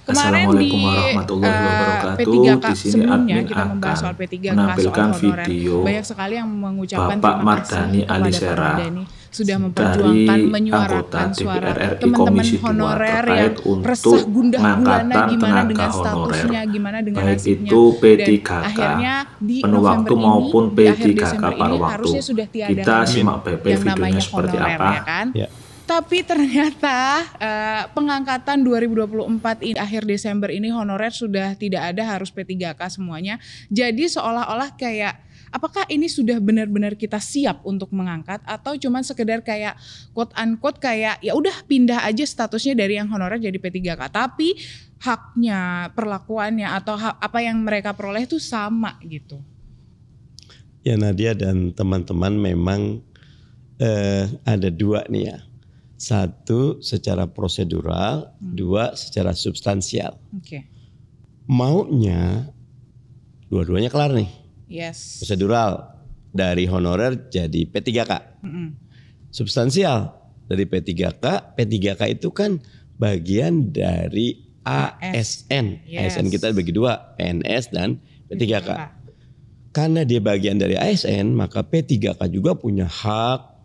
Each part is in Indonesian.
Kemarin di Assalamualaikum warahmatullahi wabarakatuh. P3K Di sini sebelumnya admin kita membahas akan soal P3K menampilkan soal honorer. video Banyak sekali yang mengucapkan Bapak terima Mardhani kasih kepada Pak Alisera Mardhani sudah dari memperjuangkan anggota menyuarakan suara DPR RI teman-teman Komisi 2 honorer terkait yang resah untuk gundah gulana pengangkatan gimana tenaga dengan honorer, statusnya, gimana dengan baik nasibnya. itu Dan P3K, akhirnya di penuh November waktu ini, maupun di akhir P3K Desember paruh ini waktu. harusnya sudah tiada Kita lagi simak PP yang videonya namanya seperti honorer, apa. ya kan? Ya. Tapi ternyata pengangkatan 2024 ini akhir Desember ini honorer sudah tidak ada, harus P3K semuanya. Jadi seolah-olah kayak apakah ini sudah benar-benar kita siap untuk mengangkat atau cuman sekedar kayak quote unquote kayak ya udah pindah aja statusnya dari yang honorer jadi P3K, tapi haknya, perlakuannya atau apa yang mereka peroleh itu sama gitu. Ya Nadia dan teman-teman, memang ada dua nih ya. Satu secara prosedural, dua secara substansial. Oke. Maunya dua-duanya kelar nih. Yes. Prosedural dari honorer jadi P3K. Substansial dari P3K. P3K itu kan bagian dari ASN. Yes. ASN kita bagi dua, PNS dan P3K. Karena dia bagian dari ASN, maka P3K juga punya hak,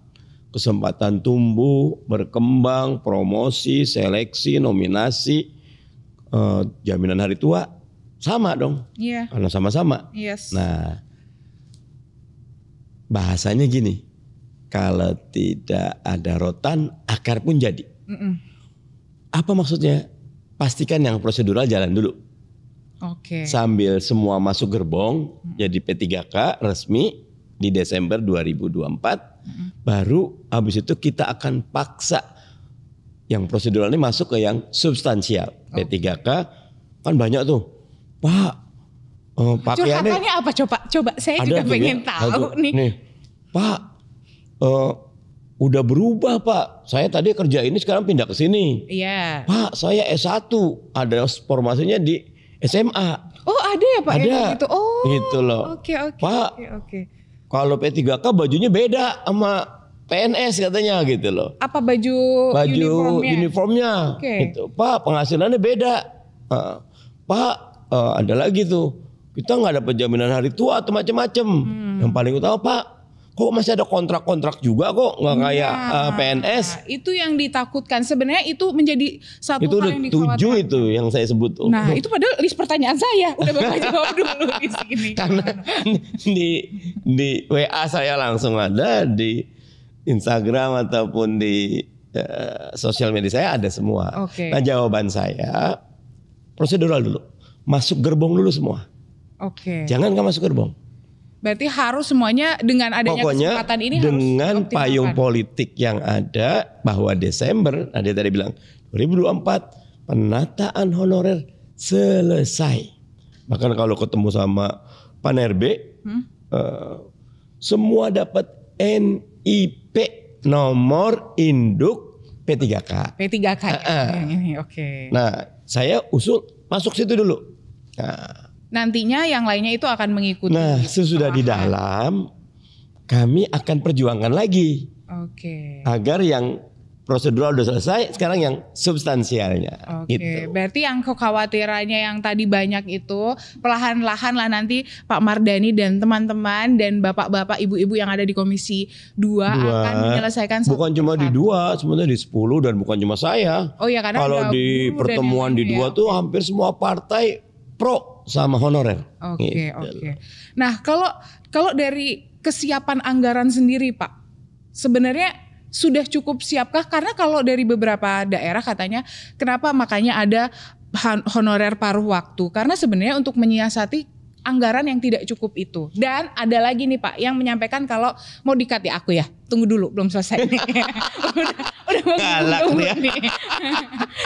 kesempatan tumbuh, berkembang, promosi, seleksi, nominasi, jaminan hari tua, sama dong. Iya. Karena sama-sama. Yes. Nah, bahasanya gini, kalau tidak ada rotan, akar pun jadi. Apa maksudnya? Pastikan yang prosedural jalan dulu. Oke. Sambil semua masuk gerbong, jadi P3K resmi di Desember 2024. Baru habis itu kita akan paksa yang prosedural ini masuk ke yang substansial. P3K kan banyak tuh, Pak, pakaiannya curhatannya apa coba saya juga tuh pengen ya, tahu nih. Pak, udah berubah Pak, saya tadi kerja ini sekarang pindah ke sini. Iya. Pak, saya S1, ada formasinya di SMA. Oh ada ya Pak? Ada. Ya, gitu. Oh gitu loh. Oke. Pak, Oke. kalau P3K bajunya beda sama PNS katanya gitu loh. Apa baju uniformnya Oke. gitu. Pak, penghasilannya beda. Pak, ada lagi tuh, kita nggak dapat jaminan hari tua atau macam-macam. Yang paling utama Pak, kok masih ada kontrak-kontrak juga kok, nggak kayak PNS. Itu yang ditakutkan. Sebenarnya itu menjadi satu Itu hal udah yang 7 dikhawatirkan. itu yang saya sebut tuh. Nah itu padahal list pertanyaan saya. Udah Bapak jawab dulu di sini. Karena di WA saya langsung ada, di Instagram ataupun di sosial media saya ada semua. Oke. Nah jawaban saya prosedural dulu, masuk gerbong dulu semua. Oke. Jangan nggak masuk gerbong. Berarti harus semuanya dengan adanya Pokoknya kesempatan ini dengan harus payung dioptimalkan. politik yang ada, bahwa Desember, dia tadi bilang 2024 penataan honorer selesai. Bahkan kalau ketemu sama Pak Nerbe, semua dapat NIP, nomor induk P3K. P3K yang ini, oke. Nah, saya usul masuk situ dulu. Nah, Nantinya yang lainnya itu akan mengikuti. sesudah di dalam, kami akan perjuangkan lagi Oke. agar yang prosedural udah selesai, sekarang yang substansialnya. Oke, Gitu. berarti yang kekhawatirannya yang tadi banyak itu perlahan-lahan lah nanti Pak Mardhani dan teman-teman dan bapak-bapak, ibu-ibu yang ada di Komisi 2 akan menyelesaikan satu Bukan cuma di persatu. 2, sebenarnya di 10 dan bukan cuma saya. Oh ya, karena Kalau ada di buruh dan pertemuan yang di lain 2 ya. tuh hampir semua partai pro sama honorer. Oke, Gitu. oke. Nah, kalau dari kesiapan anggaran sendiri, Pak, sebenarnya sudah cukup siapkah? Karena kalau dari beberapa daerah katanya, kenapa makanya ada honorer paruh waktu? Karena sebenarnya untuk menyiasati anggaran yang tidak cukup itu. Dan ada lagi nih Pak yang menyampaikan kalau mau di-cut ya aku ya. Tunggu dulu, belum selesai nih. udah mau Galak tunggu dia. nih.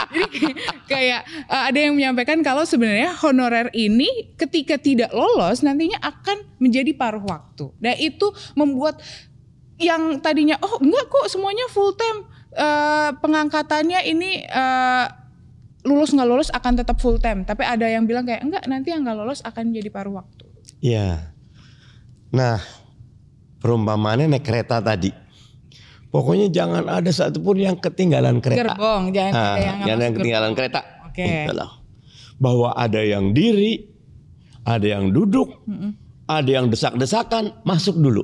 Jadi kayak ada yang menyampaikan kalau sebenarnya honorer ini ketika tidak lolos nantinya akan menjadi paruh waktu. Dan itu membuat yang tadinya enggak kok semuanya full time, pengangkatannya ini lulus nggak lulus akan tetap full time, tapi ada yang bilang kayak enggak, nanti yang nggak lolos akan jadi paruh waktu. Iya. Nah, perumpamaannya naik kereta tadi. Pokoknya jangan ada satupun yang ketinggalan kereta. Gerbong, jangan ada yang nggak jangan masuk yang ketinggalan kereta. Oke. Gitu loh. bahwa ada yang diri, ada yang duduk, ada yang desak-desakan, masuk dulu.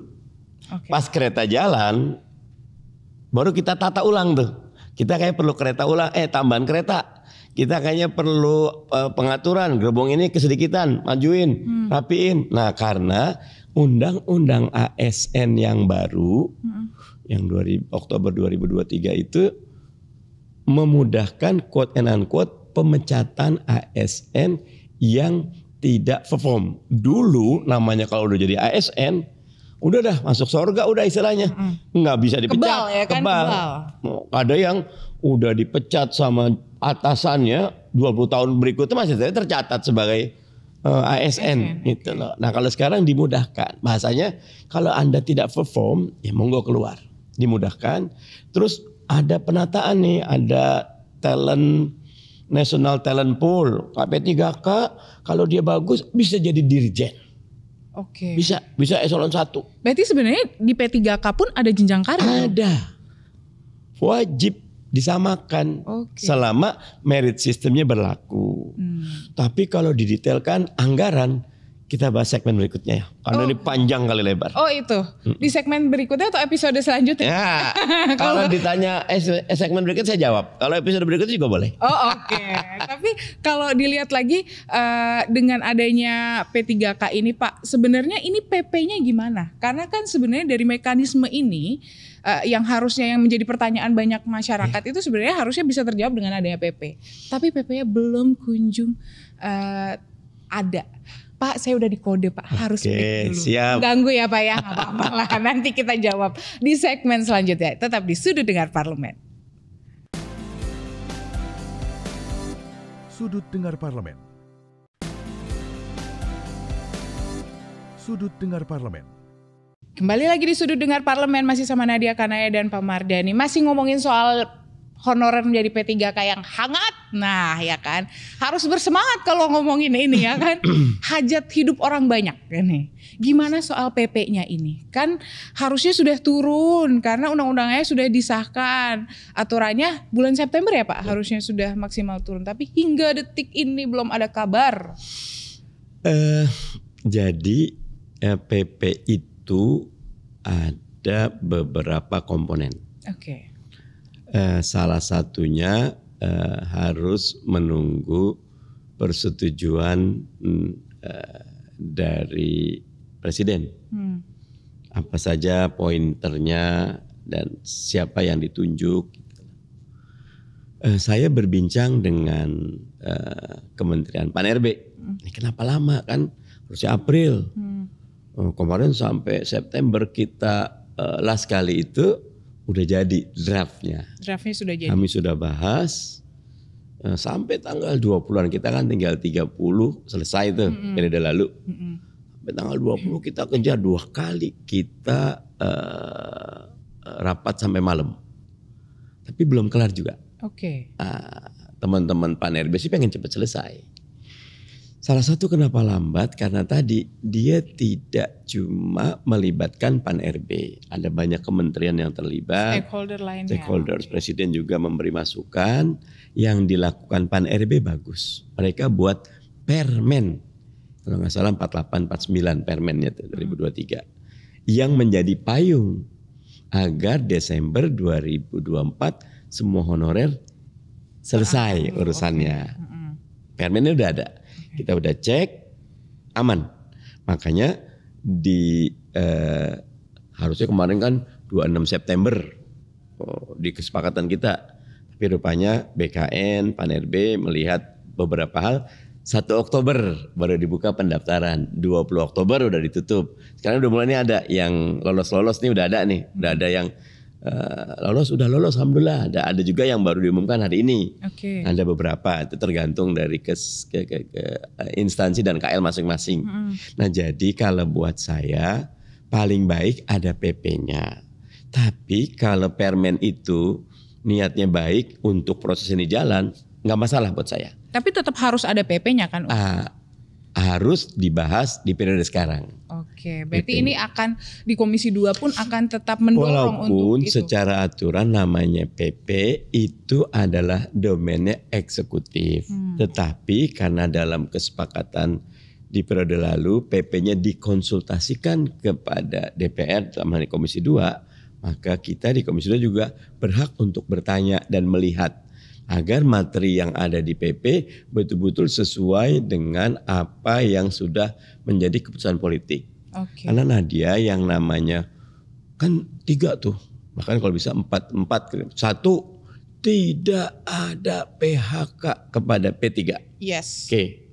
Oke. Pas kereta jalan, baru kita tata ulang tuh. Kita kayak perlu kereta ulang, tambahan kereta. Kita kayaknya perlu pengaturan, gerbong ini kesedikitan, majuin, rapiin. Nah karena undang-undang ASN yang baru, yang Oktober 2023 itu memudahkan quote and unquote pemecatan ASN yang tidak perform. Dulu namanya kalau udah jadi ASN, udah dah masuk surga udah istilahnya. Nggak bisa dipecat. Kebal ya kan? Kebal. Ada yang udah dipecat sama atasannya 20 tahun berikutnya masih tercatat sebagai ASN gitu loh. Nah kalau sekarang dimudahkan. Bahasanya kalau Anda tidak perform ya monggo keluar. Dimudahkan. Terus ada penataan nih, ada National Talent Pool, KP3K kalau dia bagus bisa jadi dirjen. Oke. Bisa eselon 1. Berarti sebenarnya di P3K pun ada jenjang karir? Ada. Wajib disamakan selama merit sistemnya berlaku. Tapi kalau didetailkan anggaran kita bahas segmen berikutnya ya. Karena ini panjang kali lebar. Oh itu. Di segmen berikutnya atau episode selanjutnya? Ya, kalau ditanya segmen berikutnya saya jawab. Kalau episode berikutnya juga boleh. Oh oke. Tapi kalau dilihat lagi dengan adanya P3K ini Pak, sebenarnya ini PP-nya gimana? Karena kan sebenarnya dari mekanisme ini yang harusnya yang menjadi pertanyaan banyak masyarakat itu sebenarnya harusnya bisa terjawab dengan adanya PP. Tapi PP-nya belum kunjung ada. Pak, saya udah dikode Pak, harus break dulu. Siap. Ganggu ya Pak ya, nggak apa-apa lah. Nanti kita jawab di segmen selanjutnya. Tetap di Sudut Dengar Parlemen. Sudut Dengar Parlemen. Sudut Dengar Parlemen. Kembali lagi di Sudut Dengar Parlemen, masih sama Nadia Kanaya dan Pak Mardhani. Masih ngomongin soal honorer menjadi P3K yang hangat. Nah ya kan, harus bersemangat kalau ngomongin ini ya kan. Hajat hidup orang banyak kan nih. Gimana soal PP-nya ini? Kan harusnya sudah turun karena undang-undangnya sudah disahkan. Aturannya bulan September ya Pak, harusnya sudah maksimal turun. Tapi hingga detik ini belum ada kabar. Jadi PP itu ada beberapa komponen. Oke. Salah satunya harus menunggu persetujuan dari presiden. Apa saja pointernya dan siapa yang ditunjuk. Saya berbincang dengan Kementerian Pan-RB. Ini kenapa lama kan? Harusnya April. Kemarin sampai September kita last kali itu udah jadi draftnya. Draftnya sudah jadi. Kami sudah bahas sampai tanggal 20-an, kita kan tinggal 30 selesai tuh periode lalu. Sampai tanggal 20 kita kejar 2 kali, kita rapat sampai malam. Tapi belum kelar juga. Oke. Teman-teman Pan-RB sih pengen cepat selesai. Salah satu kenapa lambat karena tadi dia tidak cuma melibatkan Pan-RB. Ada banyak kementerian yang terlibat. Stakeholder lainnya. Stakeholders. Presiden juga memberi masukan. Yang dilakukan Pan-RB bagus. Mereka buat permen. Kalau nggak salah 48-49 permennya tuh 2023. Yang menjadi payung. Agar Desember 2024 semua honorer selesai urusannya. Permennya udah ada. Kita udah cek aman. Makanya harusnya kemarin kan 26 September di kesepakatan kita. Tapi rupanya BKN, Pan-RB melihat beberapa hal. 1 Oktober baru dibuka pendaftaran. 20 Oktober udah ditutup. Sekarang udah mulai nih ada yang lolos-lolos nih udah ada nih. Udah ada yang udah lolos alhamdulillah. Ada juga yang baru diumumkan hari ini. Ada beberapa, itu tergantung dari ke instansi dan KL masing-masing. Nah jadi kalau buat saya paling baik ada PP-nya. Tapi kalau permen itu niatnya baik untuk proses ini jalan, nggak masalah buat saya. Tapi tetap harus ada PP-nya kan? Harus dibahas di periode sekarang. Oke, berarti Gitu. ini akan di Komisi 2 pun akan tetap mendorong untuk Walaupun itu. secara aturan namanya PP itu adalah domainnya eksekutif. Tetapi karena dalam kesepakatan di periode lalu PP-nya dikonsultasikan kepada DPR dalam hal ini Komisi 2, maka kita di Komisi 2 juga berhak untuk bertanya dan melihat agar materi yang ada di PP betul-betul sesuai dengan apa yang sudah menjadi keputusan politik. Oke. Karena Nadia yang namanya kan 3 tuh, bahkan kalau bisa 4. 1, tidak ada PHK kepada P3. Yes. Oke,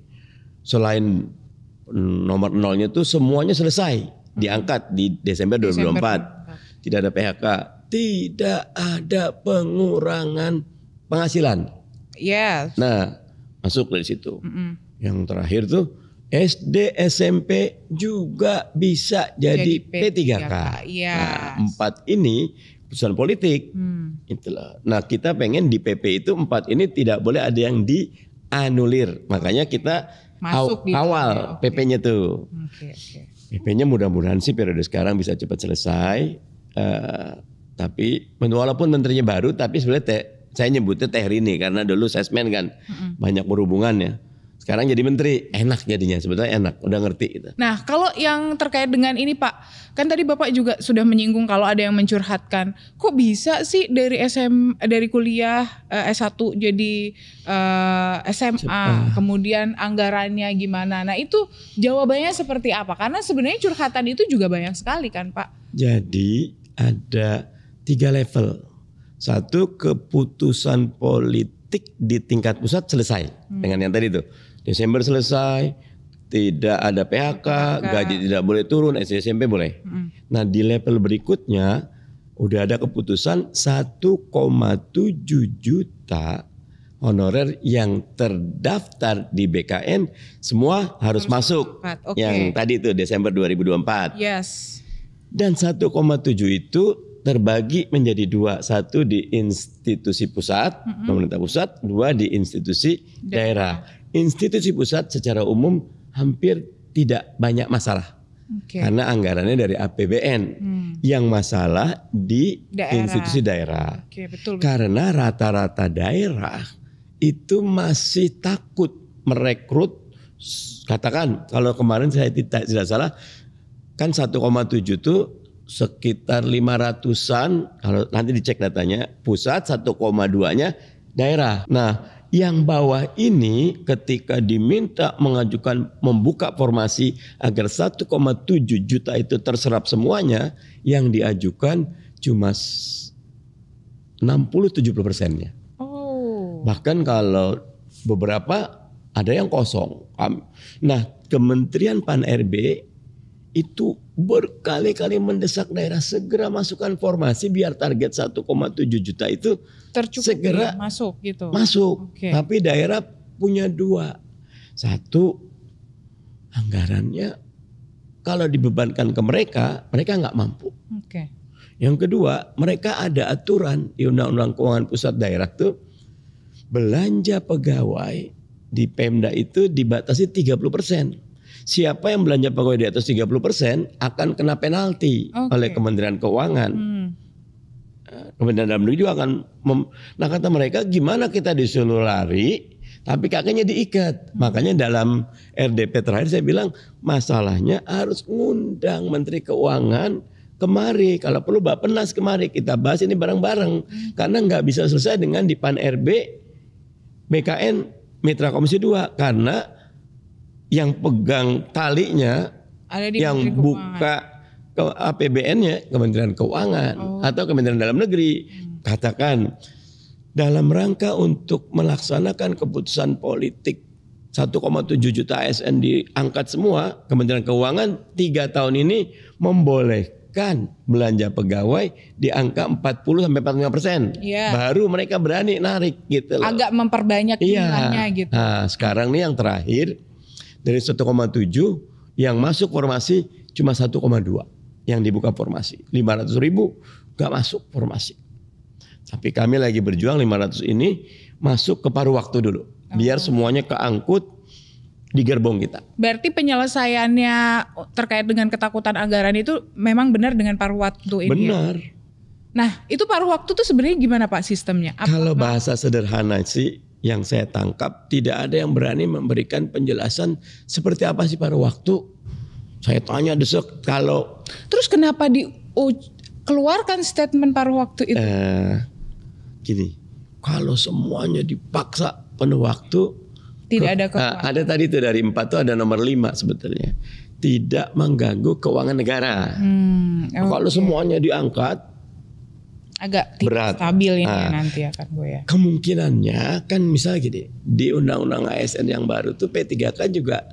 selain nomor 0-nya tuh semuanya selesai diangkat di Desember 2024. Tidak ada PHK, tidak ada pengurangan penghasilan. Yes. Nah, masuk dari situ. Yang terakhir tuh SD, SMP juga bisa jadi P3K. Yes. Nah, 4 ini keputusan politik. Itulah. Nah, kita pengen di PP itu 4 ini tidak boleh ada yang dianulir. Makanya kita Masuk di awal PP. PP-nya tuh. Oke. PP-nya mudah-mudahan sih periode sekarang bisa cepat selesai. Tapi walaupun menterinya baru, tapi sebenarnya saya nyebutnya Teh Rini karena dulu sesmen kan banyak berhubungannya. Sekarang jadi menteri, enak jadinya, sebetulnya enak, udah ngerti gitu. Nah, kalau yang terkait dengan ini Pak, kan tadi Bapak juga sudah menyinggung kalau ada yang mencurhatkan, kok bisa sih dari kuliah S1 jadi SMA, kemudian anggarannya gimana? Nah, itu jawabannya seperti apa? Karena sebenarnya curhatan itu juga banyak sekali kan Pak. Jadi ada 3 level. 1, keputusan politik di tingkat pusat selesai dengan yang tadi tuh. Desember selesai, tidak ada PHK, gaji tidak boleh turun, SD SMP boleh. Nah, di level berikutnya udah ada keputusan 1,7 juta honorer yang terdaftar di BKN semua harus masuk. Okay. Yang tadi itu Desember 2024. Yes. Dan 1,7 itu terbagi menjadi 2. 1 di institusi pusat, pemerintah pusat, 2 di institusi daerah. Institusi pusat secara umum hampir tidak banyak masalah. Karena anggarannya dari APBN. Yang masalah di institusi daerah. Betul. Karena rata-rata daerah itu masih takut merekrut, katakan kalau kemarin saya tidak salah, kan 1,7 itu sekitar 500-an, kalau nanti dicek datanya, pusat 1,2-nya daerah. Nah, yang bawah ini ketika diminta mengajukan membuka formasi agar 1,7 juta itu terserap semuanya, yang diajukan cuma 60-70%-nya. Oh. Bahkan kalau beberapa ada yang kosong. Nah, Kementerian Pan-RB itu berkali-kali mendesak daerah segera masukkan formasi biar target 1,7 juta itu tercukupi, segera masuk gitu. Masuk. Tapi daerah punya 2. 1, anggarannya kalau dibebankan ke mereka nggak mampu. Yang kedua, mereka ada aturan di Undang-Undang Keuangan Pusat Daerah tuh belanja pegawai di Pemda itu dibatasi 30%. Siapa yang belanja pegawai di atas 30% akan kena penalti oleh Kementerian Keuangan. Kementerian Dalam Negeri juga akan nah kata mereka, gimana kita disuruh lari tapi kakinya diikat. Makanya dalam RDP terakhir saya bilang masalahnya harus ngundang Menteri Keuangan kemari, kalau perlu Bappenas kemari, kita bahas ini bareng-bareng. Karena nggak bisa selesai dengan di Pan-RB BKN Mitra Komisi 2 karena yang pegang talinya, ada di yang buka ke APBN-nya Kementerian Keuangan atau Kementerian Dalam Negeri. Katakan dalam rangka untuk melaksanakan keputusan politik 1,7 juta ASN diangkat semua, Kementerian Keuangan 3 tahun ini membolehkan belanja pegawai di angka 40-45%. Baru mereka berani narik gitu loh. Agak memperbanyak jumlahnya gitu. Nah, sekarang nih yang terakhir dari 1,7 yang masuk formasi cuma 1,2 yang dibuka formasi. 500.000 gak masuk formasi. Tapi kami lagi berjuang 500 ini masuk ke paruh waktu dulu. Biar semuanya keangkut di gerbong kita. Berarti penyelesaiannya terkait dengan ketakutan anggaran itu memang benar dengan paruh waktu ini. Benar. Ya? Nah, itu paruh waktu tuh sebenarnya gimana Pak sistemnya? Kalau bahasa sederhana sih yang saya tangkap, tidak ada yang berani memberikan penjelasan seperti apa sih paruh waktu. Saya tanya desek kalau. Terus kenapa dikeluarkan statement paruh waktu itu? Gini, kalau semuanya dipaksa penuh waktu. Tidak ada kekuatan. Ada tadi tuh dari 4 tuh ada nomor 5 sebetulnya. Tidak mengganggu keuangan negara. Kalau semuanya diangkat, agak berat. Stabil ini nanti akan goyah. Kemungkinannya kan misalnya gini, di undang-undang ASN yang baru tuh P3K juga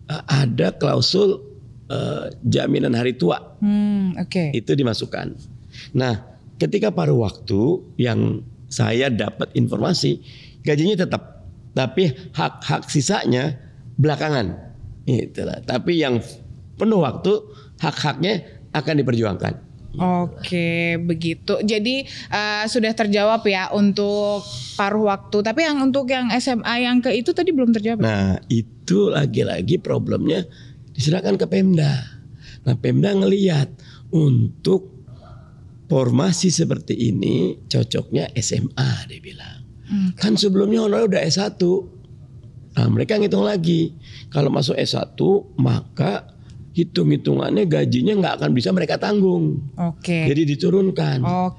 ada klausul jaminan hari tua. Itu dimasukkan. Nah, ketika paruh waktu yang saya dapat informasi, gajinya tetap. Tapi hak-hak sisanya belakangan. Itulah. Tapi yang penuh waktu, hak-haknya akan diperjuangkan. Oke, begitu. Jadi sudah terjawab ya untuk paruh waktu. Tapi yang untuk yang SMA yang ke itu tadi belum terjawab. Nah, itu lagi-lagi problemnya diserahkan ke Pemda. Nah, Pemda ngelihat untuk formasi seperti ini cocoknya SMA, dia bilang. Kan sebelumnya honorer udah S1. Nah, mereka ngitung lagi. Kalau masuk S1 maka hitung-hitungannya gajinya nggak akan bisa mereka tanggung. Jadi diturunkan. Nah,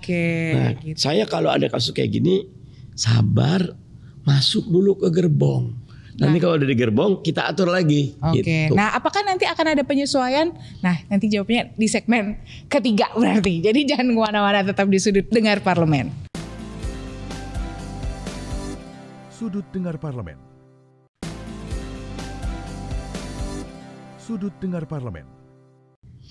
gitu. saya kalau ada kasus kayak gini sabar, masuk dulu ke gerbong. Nanti kalau udah di gerbong kita atur lagi. Gitu. Nah, apakah nanti akan ada penyesuaian? Nah, nanti jawabnya di segmen ketiga berarti. Jadi jangan kemana-mana, tetap di Sudut Dengar Parlemen. Sudut Dengar Parlemen. Sudut Dengar Parlemen.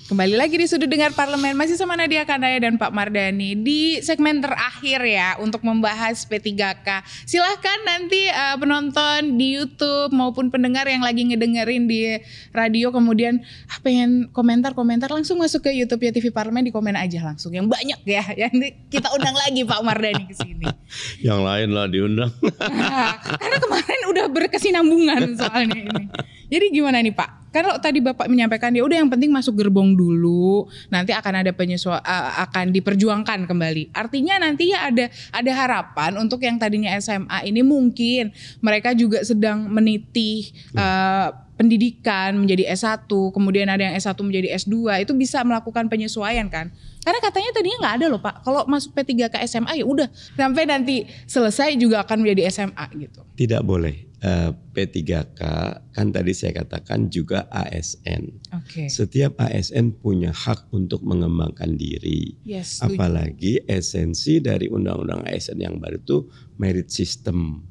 Kembali lagi di Sudut Dengar Parlemen, masih sama Nadia Kandaya dan Pak Mardhani di segmen terakhir ya untuk membahas P3K. Silahkan nanti penonton di YouTube maupun pendengar yang lagi ngedengerin di radio kemudian pengen komentar-komentar langsung masuk ke YouTube ya TV Parlemen, di komen aja langsung yang banyak ya. Yang kita undang lagi Pak Mardhani ke sini. Yang lain lah diundang. Karena kemarin udah berkesinambungan soalnya ini. Jadi gimana nih Pak? Kalau tadi Bapak menyampaikan ya udah yang penting masuk gerbong dulu, nanti akan ada akan diperjuangkan kembali. Artinya nanti ya ada harapan untuk yang tadinya SMA ini mungkin mereka juga sedang meniti pendidikan menjadi S1, kemudian ada yang S1 menjadi S2, itu bisa melakukan penyesuaian kan? Karena katanya tadinya nggak ada loh Pak. Kalau masuk P3K SMA ya udah sampai nanti selesai juga akan menjadi SMA gitu. Tidak boleh. P3K kan tadi saya katakan juga ASN. Setiap ASN punya hak untuk mengembangkan diri. Yes, apalagi esensi dari undang-undang ASN yang baru itu merit system.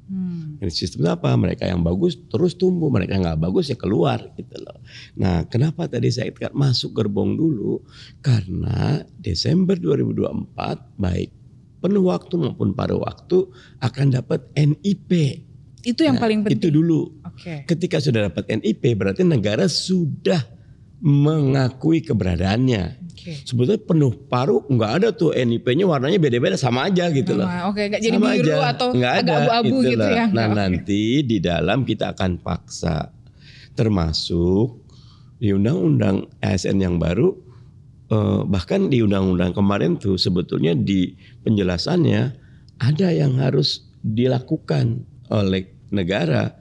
Merit system itu apa? Mereka yang bagus terus tumbuh, mereka yang nggak bagus ya keluar gitu loh. Nah, kenapa tadi saya katakan masuk gerbong dulu? Karena Desember 2024 baik penuh waktu maupun paruh waktu akan dapat NIP. Itu yang paling penting. Itu dulu. Ketika sudah dapat NIP berarti negara sudah mengakui keberadaannya. Sebetulnya penuh paruh nggak ada tuh NIP-nya warnanya beda-beda sama aja gitu loh. Nggak jadi sama biru aja. Atau nggak agak abu-abu gitu ya. Nah nanti di dalam kita akan paksa, termasuk di undang-undang ASN yang baru, bahkan di undang-undang kemarin tuh sebetulnya di penjelasannya ada yang harus dilakukan oleh negara,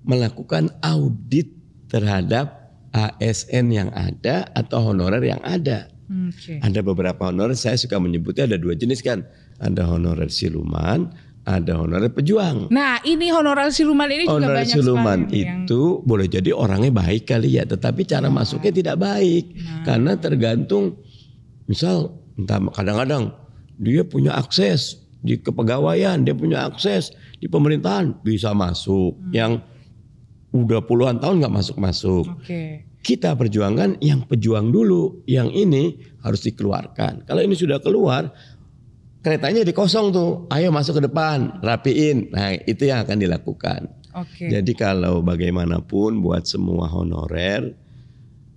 melakukan audit terhadap ASN yang ada atau honorer yang ada. Ada beberapa honorer, saya suka menyebutnya ada 2 jenis kan. Ada honorer siluman, ada honorer pejuang. Nah ini honorer siluman ini juga honorer banyak siluman sekali itu yang boleh jadi orangnya baik kali ya, tetapi cara masuknya tidak baik. Karena tergantung, misal entah kadang-kadang dia punya akses di kepegawaian, dia punya akses di pemerintahan bisa masuk. Yang udah puluhan tahun nggak masuk-masuk. Kita perjuangkan yang pejuang dulu, yang ini harus dikeluarkan. Kalau ini sudah keluar, keretanya dikosong tuh, ayo masuk ke depan, rapiin. Nah itu yang akan dilakukan. Jadi kalau bagaimanapun buat semua honorer,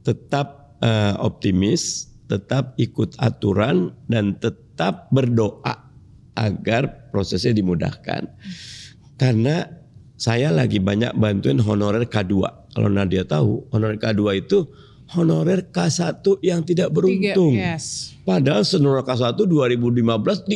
tetap optimis, tetap ikut aturan dan tetap berdoa agar prosesnya dimudahkan. Karena saya lagi banyak bantuin honorer K2. Kalau Nadia tahu, honorer K2 itu honorer K1 yang tidak beruntung. Yes. Padahal senior K1 2015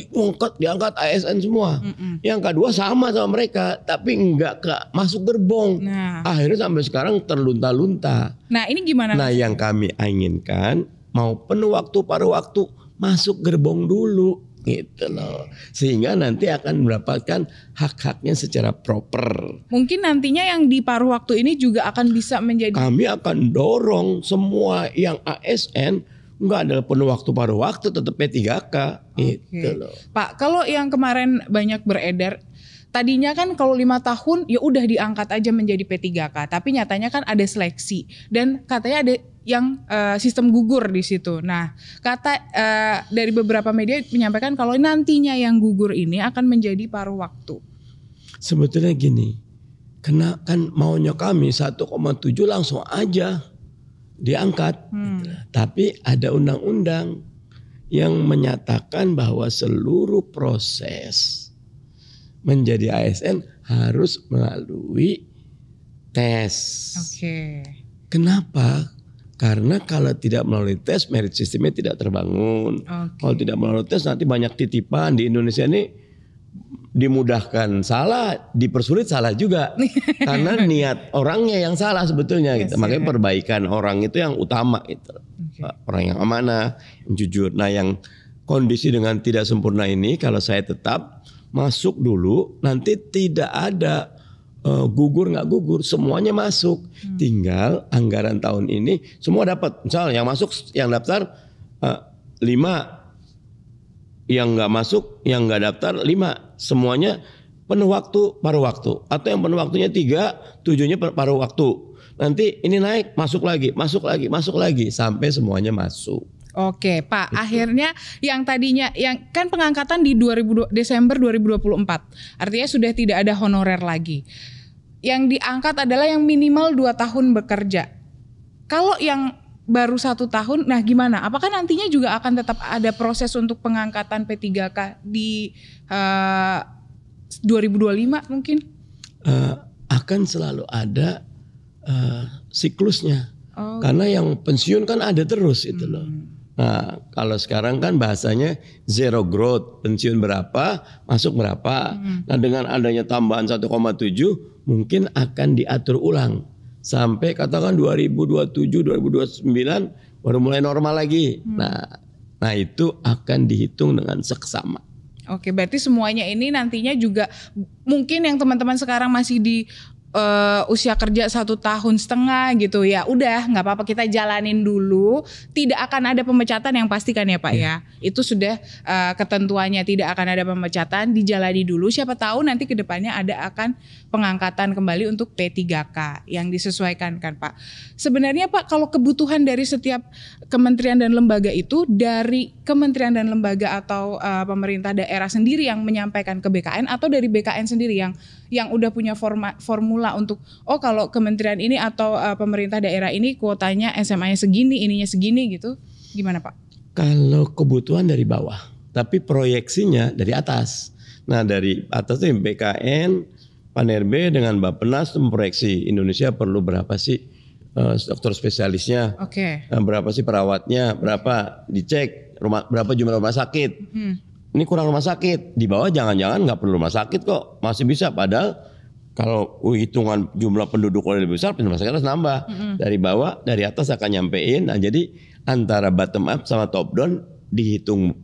diangkat ASN semua. Yang K2 sama mereka, tapi enggak masuk gerbong. Nah. Akhirnya sampai sekarang terlunta-lunta. Nah ini gimana? Nah yang kami inginkan, mau penuh waktu paruh waktu, masuk gerbong dulu. Gitu loh, sehingga nanti akan mendapatkan hak-haknya secara proper. Mungkin nantinya yang di paruh waktu ini juga akan bisa menjadi. Kami akan dorong semua yang ASN nggak ada penuh waktu paruh waktu, tetap P3K. Gitu loh. Pak, kalau yang kemarin banyak beredar, tadinya kan kalau 5 tahun ya udah diangkat aja menjadi P3K, tapi nyatanya kan ada seleksi dan katanya ada yang sistem gugur di situ. Nah, dari beberapa media menyampaikan kalau nantinya yang gugur ini akan menjadi paruh waktu. Sebetulnya gini, kan maunya kami 1,7 langsung aja diangkat. Gitu. Tapi ada undang-undang yang menyatakan bahwa seluruh proses menjadi ASN harus melalui tes. Oke. Kenapa? Karena kalau tidak melalui tes, merit sistemnya tidak terbangun. Kalau tidak melalui tes, nanti banyak titipan di Indonesia ini dimudahkan salah, dipersulit salah juga. Karena niat orangnya yang salah sebetulnya. Gitu. Makanya perbaikan orang itu yang utama. Gitu. Orang yang amanah, yang jujur. Nah yang kondisi dengan tidak sempurna ini, kalau saya tetap masuk dulu, nanti tidak ada gugur nggak gugur, semuanya masuk. Tinggal anggaran tahun ini semua dapat. Misal yang masuk, yang daftar 5, yang nggak masuk, yang nggak daftar 5, semuanya penuh waktu, paruh waktu. Atau yang penuh waktunya 3, 7-nya paruh waktu. Nanti ini naik, masuk lagi, sampai semuanya masuk. Oke Pak, akhirnya yang tadinya yang kan pengangkatan di Desember 2024, artinya sudah tidak ada honorer lagi. Yang diangkat adalah yang minimal 2 tahun bekerja. Kalau yang baru 1 tahun, nah gimana? Apakah nantinya juga akan tetap ada proses untuk pengangkatan P3K di 2025 mungkin? Akan selalu ada siklusnya. Karena yang pensiun kan ada terus itu loh. Nah kalau sekarang kan bahasanya zero growth, pensiun berapa, masuk berapa. Nah dengan adanya tambahan 1,7 mungkin akan diatur ulang. Sampai katakan 2027, 2029 baru mulai normal lagi. Nah itu akan dihitung dengan seksama. Oke, berarti semuanya ini nantinya juga mungkin yang teman-teman sekarang masih di usia kerja 1,5 tahun gitu ya, udah nggak apa-apa kita jalanin dulu, tidak akan ada pemecatan yang pastikan ya Pak ya, itu sudah ketentuannya tidak akan ada pemecatan, dijalani dulu, siapa tahu nanti kedepannya akan pengangkatan kembali untuk P3K yang disesuaikan kan Pak. Sebenarnya Pak kalau kebutuhan dari setiap kementerian dan lembaga itu dari kementerian dan lembaga atau pemerintah daerah sendiri yang menyampaikan ke BKN atau dari BKN sendiri yang udah punya formula untuk kalau kementerian ini atau pemerintah daerah ini kuotanya SMA-nya segini, ininya segini gitu. Gimana Pak? Kalau kebutuhan dari bawah, tapi proyeksinya dari atas. Nah dari atas itu BKN, Pan-RB dengan Bappenas itu memproyeksi Indonesia perlu berapa sih dokter spesialisnya, berapa sih perawatnya, berapa dicek, berapa jumlah rumah sakit. Ini kurang rumah sakit, di bawah jangan-jangan nggak perlu rumah sakit kok, masih bisa. Padahal kalau hitungan jumlah penduduk lebih besar, rumah sakit harus nambah. Dari bawah, dari atas akan nyampein. Nah jadi antara bottom up sama top down dihitung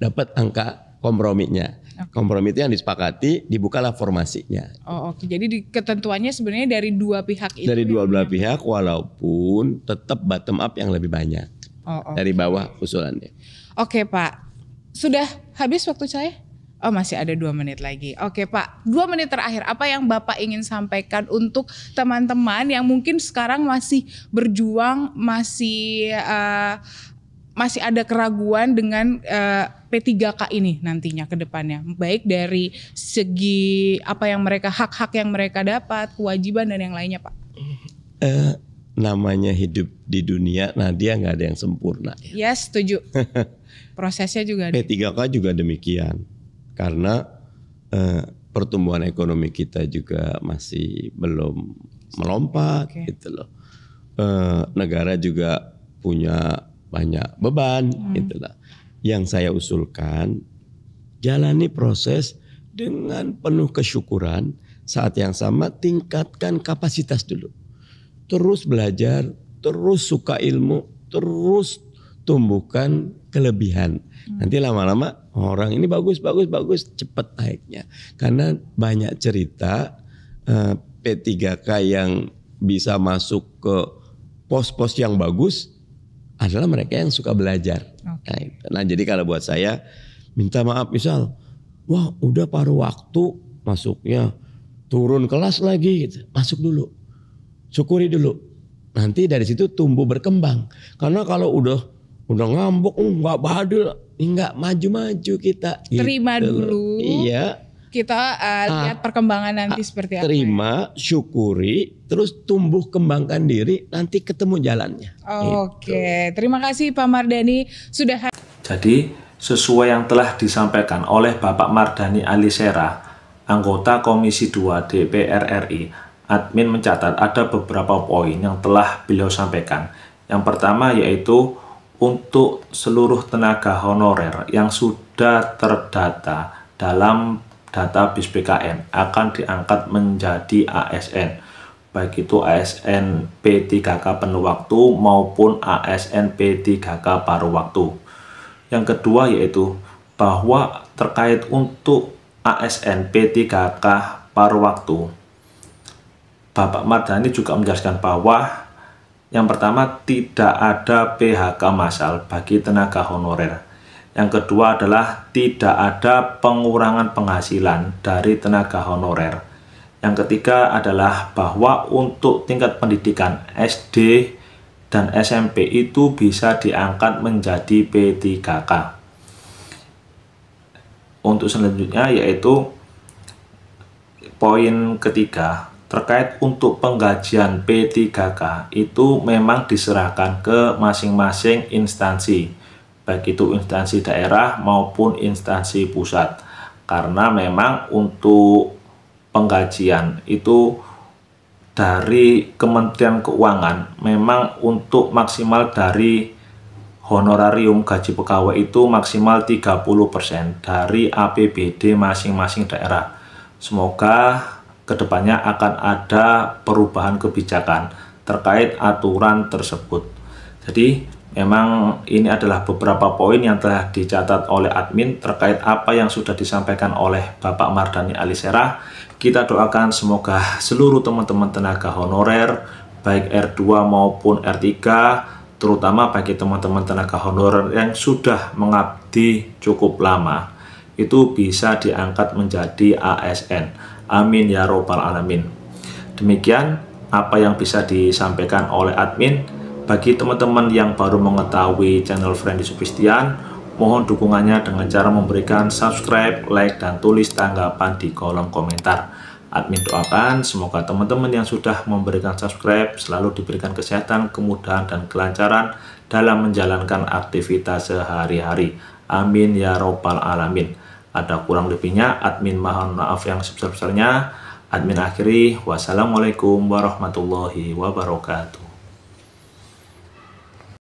dapat angka komprominya. Kompromi itu yang disepakati, dibukalah formasinya. Oke. Jadi ketentuannya sebenarnya dari dua pihak itu. Dari dua belah pihak, walaupun tetap bottom up yang lebih banyak. Dari bawah usulannya. Oke Pak. Sudah habis waktu saya? Masih ada 2 menit lagi. Oke Pak, 2 menit terakhir. Apa yang Bapak ingin sampaikan untuk teman-teman yang mungkin sekarang masih berjuang, masih ada keraguan dengan P3K ini nantinya ke depannya. Baik dari segi apa yang mereka, hak-hak yang mereka dapat, kewajiban dan yang lainnya Pak. Namanya hidup di dunia, nah dia nggak ada yang sempurna. Ya setuju. Prosesnya juga ada. P3K juga demikian. Karena pertumbuhan ekonomi kita juga masih belum melompat gitu loh. Negara juga punya banyak beban gitu loh. Yang saya usulkan, jalani proses dengan penuh kesyukuran, saat yang sama tingkatkan kapasitas dulu. Terus belajar, terus suka ilmu, terus tumbuhkan kelebihan. Nanti lama-lama orang ini bagus, cepat naiknya. Karena banyak cerita P3K yang bisa masuk ke pos-pos yang bagus adalah mereka yang suka belajar. Nah, jadi kalau buat saya minta maaf misal, wah udah paruh waktu masuknya turun kelas lagi, gitu. Masuk dulu, syukuri dulu. Nanti dari situ tumbuh berkembang. Karena kalau udah ngambek, nggak badul, nggak maju-maju kita. Terima gitu dulu. Iya. Kita lihat perkembangan nanti seperti apa. Terima, syukuri, terus tumbuh kembangkan diri, nanti ketemu jalannya. Oke, terima kasih Pak Mardhani sudah. Jadi sesuai yang telah disampaikan oleh Bapak Mardhani Alisera, anggota Komisi 2 DPR RI, admin mencatat ada beberapa poin yang telah beliau sampaikan. Yang pertama yaitu untuk seluruh tenaga honorer yang sudah terdata dalam data BIS BKN akan diangkat menjadi ASN, baik itu ASN P3K penuh waktu maupun ASN P3K paruh waktu. Yang kedua yaitu bahwa terkait untuk ASN P3K paruh waktu, Bapak Mardhani juga menjelaskan bahwa yang pertama tidak ada PHK massal bagi tenaga honorer. Yang kedua adalah tidak ada pengurangan penghasilan dari tenaga honorer. Yang ketiga adalah bahwa untuk tingkat pendidikan SD dan SMP itu bisa diangkat menjadi P3K. Untuk selanjutnya yaitu poin ketiga terkait untuk penggajian P3K itu memang diserahkan ke masing-masing instansi, baik itu instansi daerah maupun instansi pusat. Karena memang untuk penggajian itu dari Kementerian Keuangan memang untuk maksimal dari honorarium gaji pegawai itu maksimal 30% dari APBD masing-masing daerah. Semoga kedepannya akan ada perubahan kebijakan terkait aturan tersebut. Jadi memang ini adalah beberapa poin yang telah dicatat oleh admin terkait apa yang sudah disampaikan oleh Bapak Mardhani Alisera. Kita doakan semoga seluruh teman-teman tenaga honorer, baik R2 maupun R3, terutama bagi teman-teman tenaga honorer yang sudah mengabdi cukup lama, itu bisa diangkat menjadi ASN. Amin ya robbal alamin. Demikian apa yang bisa disampaikan oleh admin. Bagi teman-teman yang baru mengetahui channel Friendly Subristian, mohon dukungannya dengan cara memberikan subscribe, like, dan tulis tanggapan di kolom komentar. Admin doakan semoga teman-teman yang sudah memberikan subscribe selalu diberikan kesehatan, kemudahan, dan kelancaran dalam menjalankan aktivitas sehari-hari. Amin ya robbal alamin. Ada kurang lebihnya, admin mohon maaf yang sebesar-besarnya. Admin akhiri, wassalamualaikum warahmatullahi wabarakatuh.